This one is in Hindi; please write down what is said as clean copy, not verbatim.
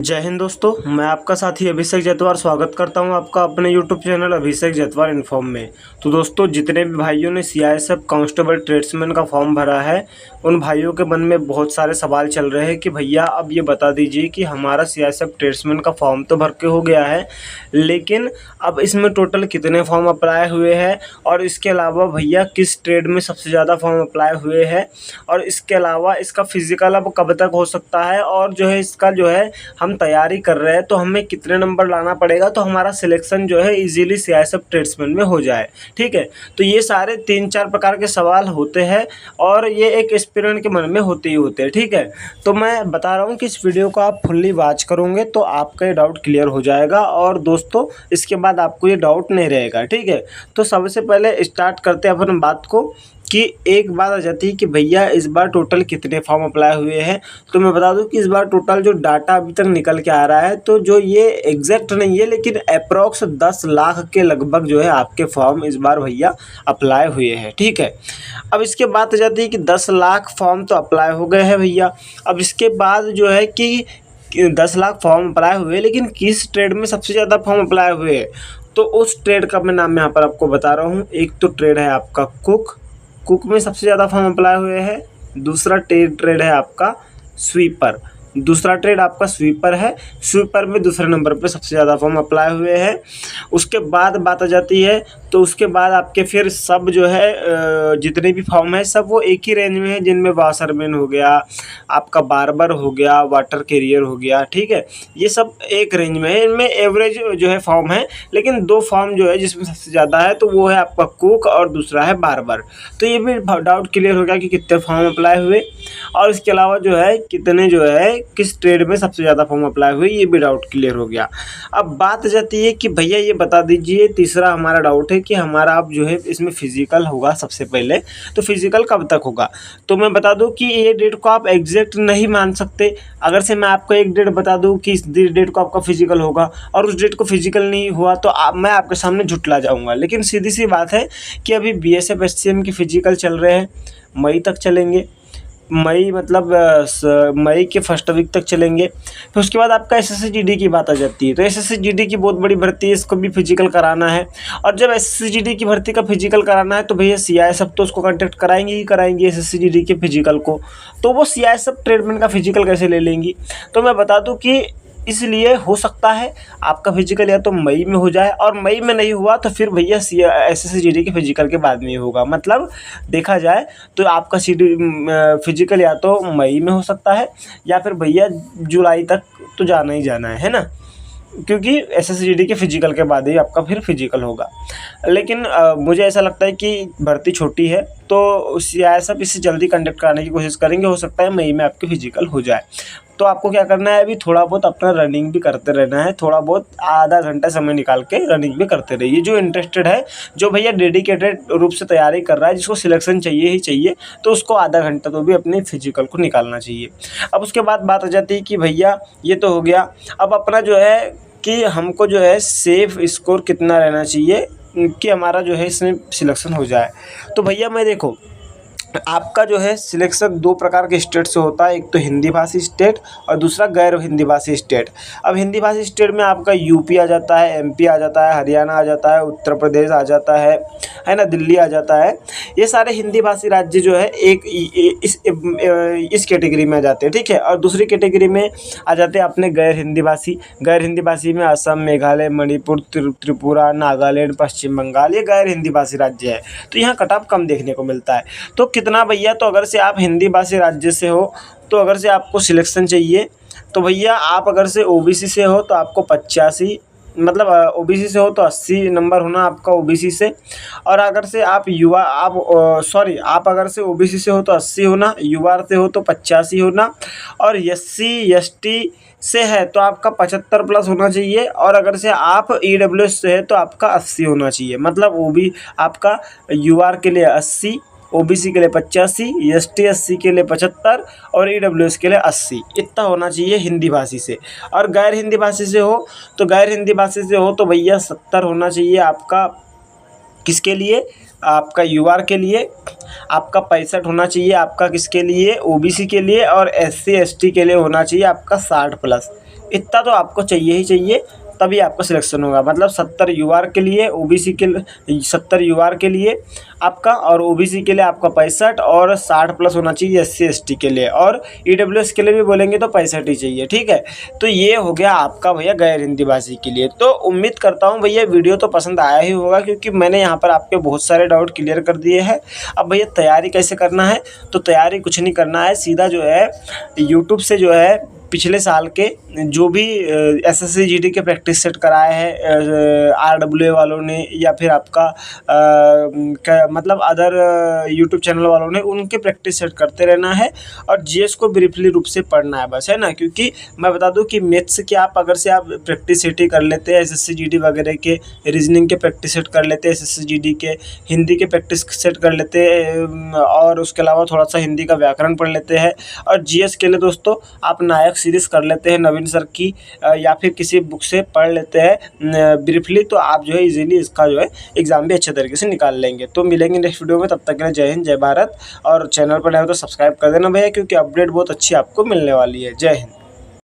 जय हिंद दोस्तों, मैं आपका साथी अभिषेक जतवार स्वागत करता हूं आपका अपने यूट्यूब चैनल अभिषेक जतवार इन्फॉर्म में। तो दोस्तों, जितने भी भाइयों ने सीआईएसएफ कांस्टेबल ट्रेड्समैन का फॉर्म भरा है, उन भाइयों के मन में बहुत सारे सवाल चल रहे हैं कि भैया अब ये बता दीजिए कि हमारा सीआईएसएफ ट्रेड्समैन का फॉर्म तो भर के हो गया है, लेकिन अब इसमें टोटल कितने फॉर्म अप्लाई हुए हैं और इसके अलावा भैया किस ट्रेड में सबसे ज़्यादा फॉर्म अप्लाई हुए हैं, और इसके अलावा इसका फिजिकल अब कब तक हो सकता है, और जो है इसका जो है हम तैयारी कर रहे हैं तो हमें कितने नंबर लाना पड़ेगा तो हमारा सिलेक्शन जो है इजीली सीआईएसएफ ट्रेड्समैन में हो जाए। ठीक है, तो ये सारे 3-4 प्रकार के सवाल होते हैं और ये एक एस्पिरेंट के मन में होते ही होते हैं। ठीक है, तो मैं बता रहा हूँ कि इस वीडियो को आप फुल्ली वॉच करोगे तो आपका ये डाउट क्लियर हो जाएगा और दोस्तों इसके बाद आपको ये डाउट नहीं रहेगा। ठीक है, तो सबसे पहले स्टार्ट करते हैं अपन बात को कि एक बात आ जाती है कि भैया इस बार टोटल कितने फॉर्म अप्लाई हुए हैं। तो मैं बता दूं कि इस बार टोटल जो डाटा अभी तक निकल के आ रहा है, तो जो ये एग्जैक्ट नहीं है लेकिन अप्रॉक्स 10 लाख के लगभग जो है आपके फॉर्म इस बार भैया अप्लाई हुए हैं। ठीक है, अब इसके बाद आ जाती है कि 10 लाख फॉर्म तो अप्लाई हो गए हैं भैया। अब इसके बाद जो है कि 10 लाख फॉर्म अप्लाई हुए, लेकिन किस ट्रेड में सबसे ज़्यादा फॉर्म अप्लाई हुए हैं, तो उस ट्रेड का मैं नाम यहाँ पर आपको बता रहा हूँ। एक तो ट्रेड है आपका कुक में सबसे ज़्यादा फॉर्म अप्लाई हुए हैं। दूसरा ट्रेड है आपका स्वीपर, दूसरा ट्रेड आपका स्वीपर है। स्वीपर में दूसरे नंबर पे सबसे ज़्यादा फॉर्म अप्लाई हुए हैं। उसके बाद बात आ जाती है, तो उसके बाद आपके फिर सब जो है जितने भी फॉर्म है सब वो एक ही रेंज में है, जिनमें वाशरमैन हो गया, आपका बार्बर हो गया, वाटर कैरियर हो गया। ठीक है, ये सब एक रेंज में है। इनमें एवरेज जो है फॉर्म है, लेकिन 2 फॉर्म जो है जिसमें सबसे ज़्यादा है तो वो है आपका कुक और दूसरा है बार्बर। तो ये भी डाउट क्लियर हो गया कि कितने फॉर्म अप्लाई हुए, और इसके अलावा जो है कितने जो है किस ट्रेड में सबसे ज़्यादा फॉर्म अप्लाई हुए, ये भी डाउट क्लियर हो गया। अब बात जाती है कि भैया ये बता दीजिए, तीसरा हमारा डाउट है कि हमारा अब जो है इसमें फिजिकल होगा सबसे पहले, तो फिजिकल कब तक होगा। तो मैं बता दूं कि ये डेट को आप एग्जैक्ट नहीं मान सकते। अगर से मैं आपको एक डेट बता दूं कि इस डेट को आपका फिजिकल होगा और उस डेट को फिजिकल नहीं हुआ तो मैं आपके सामने झुठला जाऊँगा। लेकिन सीधी सी बात है कि अभी बीएसएफ एससीएम की फिजिकल चल रहे हैं, मई तक चलेंगे। मई मतलब मई के फर्स्ट वीक तक चलेंगे। फिर उसके बाद आपका एसएससी-जीडी की बात आ जाती है। तो एसएससी-जीडी की बहुत बड़ी भर्ती है, इसको भी फिजिकल कराना है। और जब एसएससी-जीडी की भर्ती का फिजिकल कराना है तो भैया सीआईएसएफ तो उसको कांटेक्ट कराएंगे ही कराएंगे एसएससी-जीडी के फिजिकल को। तो वो सीआईएसएफ ट्रेडमैन का फिजिकल कैसे ले लेंगी। तो मैं बता दूं कि इसलिए हो सकता है आपका फिजिकल या तो मई में हो जाए, और मई में नहीं हुआ तो फिर भैया एसएससी-जीडी के फिजिकल के बाद में ही होगा। मतलब देखा जाए तो आपका फिजिकल या तो मई में हो सकता है या फिर भैया जुलाई तक तो जाना ही जाना है ना, क्योंकि एसएससी-जीडी के फिजिकल के बाद ही आपका फिर फिजिकल होगा। लेकिन मुझे ऐसा लगता है कि भर्ती छोटी है तो सीआईएसएफ इसे जल्दी कंडक्ट कराने की कोशिश करेंगे। हो सकता है मई में आपकी फिजिकल हो जाए। तो आपको क्या करना है, अभी थोड़ा बहुत अपना रनिंग भी करते रहना है, थोड़ा बहुत आधा घंटा समय निकाल के रनिंग भी करते रहिए। जो इंटरेस्टेड है, जो भैया डेडिकेटेड रूप से तैयारी कर रहा है, जिसको सिलेक्शन चाहिए ही चाहिए, तो उसको आधा घंटा तो भी अपने फिजिकल को निकालना चाहिए। अब उसके बाद बात आ जाती है कि भैया ये तो हो गया, अब अपना जो है कि हमको जो है सेफ स्कोर कितना रहना चाहिए कि हमारा जो है इसमें सिलेक्शन हो जाए। तो भैया मैं देखो, आपका जो है सिलेक्शन 2 प्रकार के स्टेट से होता है। एक तो हिंदी भाषी स्टेट और दूसरा गैर हिंदी भाषी स्टेट। अब हिंदी भाषी स्टेट में आपका यूपी आ जाता है, एमपी आ जाता है, हरियाणा आ जाता है, उत्तर प्रदेश आ जाता है ना, दिल्ली आ जाता है। ये सारे हिंदी भाषी राज्य जो है एक इस कैटेगरी में आ जाते हैं। ठीक है, और दूसरी कैटेगरी में आ जाते हैं अपने गैर हिंदी भाषी। गैर हिंदी भाषी में असम, मेघालय, मणिपुर, त्रिपुरा, नागालैंड, पश्चिम बंगाल, ये गैर हिंदी भाषी राज्य है। तो यहाँ कट ऑफ कम देखने को मिलता है। तो कितना भैया, तो अगर से आप हिंदी भाषी राज्य से हो तो अगर से आपको सिलेक्शन चाहिए तो भैया आप अगर से ओबीसी से हो तो आपको 85, मतलब ओबीसी से हो तो 80 नंबर होना आपका ओबीसी से। और अगर से आप आप अगर से ओबीसी से हो तो 80 होना, युवा से हो तो 85 होना, और एससी एसटी से है तो आपका 75 प्लस होना चाहिए, और अगर से आप ईडब्ल्यूएस से है तो आपका 80 होना चाहिए। मतलब आपका यूआर के लिए 80, ओबीसी के लिए 85, एसटी एससी के लिए 75 और ईडब्ल्यूएस के लिए 80, इतना होना चाहिए हिंदी भाषी से। और गैर हिंदी भाषी से हो तो भैया 70 होना चाहिए आपका। किसके लिए, आपका यूआर के लिए। आपका 65 होना चाहिए आपका किसके लिए, ओबीसी के लिए। और एससी एसटी के लिए होना चाहिए आपका 60 प्लस। इतना तो आपको चाहिए ही चाहिए, तभी आपका सिलेक्शन होगा। मतलब 70 यूआर के लिए, ओबीसी के 70 यूआर के लिए आपका, और ओबीसी के लिए आपका 65 और 60 प्लस होना चाहिए एससी एसटी के लिए, और ईडब्ल्यूएस के लिए भी बोलेंगे तो 65 ही चाहिए, ठीक है। तो ये हो गया आपका भैया गैर हिंदी भाषी के लिए। तो उम्मीद करता हूँ भैया वीडियो तो पसंद आया ही होगा, क्योंकि मैंने यहाँ पर आपके बहुत सारे डाउट क्लियर कर दिए हैं। अब भैया तैयारी कैसे करना है, तो तैयारी कुछ नहीं करना है, सीधा जो है यूट्यूब से जो है पिछले साल के जो भी एसएससी जीडी के प्रैक्टिस सेट कराए हैं आरडब्ल्यूए वालों ने, या फिर आपका मतलब अदर यूट्यूब चैनल वालों ने, उनके प्रैक्टिस सेट करते रहना है और जीएस को ब्रीफली रूप से पढ़ना है बस, है ना। क्योंकि मैं बता दूं कि मैथ्स के आप अगर से आप प्रैक्टिस सेट ही कर लेते हैं, एसएससी जीडी वगैरह के रीजनिंग के प्रैक्टिस सेट कर लेते हैं, एसएससी जीडी के हिंदी के प्रैक्टिस सेट कर लेते हैं, और उसके अलावा थोड़ा सा हिंदी का व्याकरण पढ़ लेते हैं, और जीएस के लिए दोस्तों आप नायक सीरीज़ कर लेते हैं नवीन सर की, या फिर किसी बुक से पढ़ लेते हैं ब्रीफली, तो आप जो है इजीली इसका जो है एग्ज़ाम भी अच्छे तरीके से निकाल लेंगे। तो मिलेंगे नेक्स्ट वीडियो में, तब तक के लिए जय हिंद जय भारत। और चैनल पर नए हो तो सब्सक्राइब कर देना भैया, क्योंकि अपडेट बहुत अच्छी आपको मिलने वाली है। जय हिंद।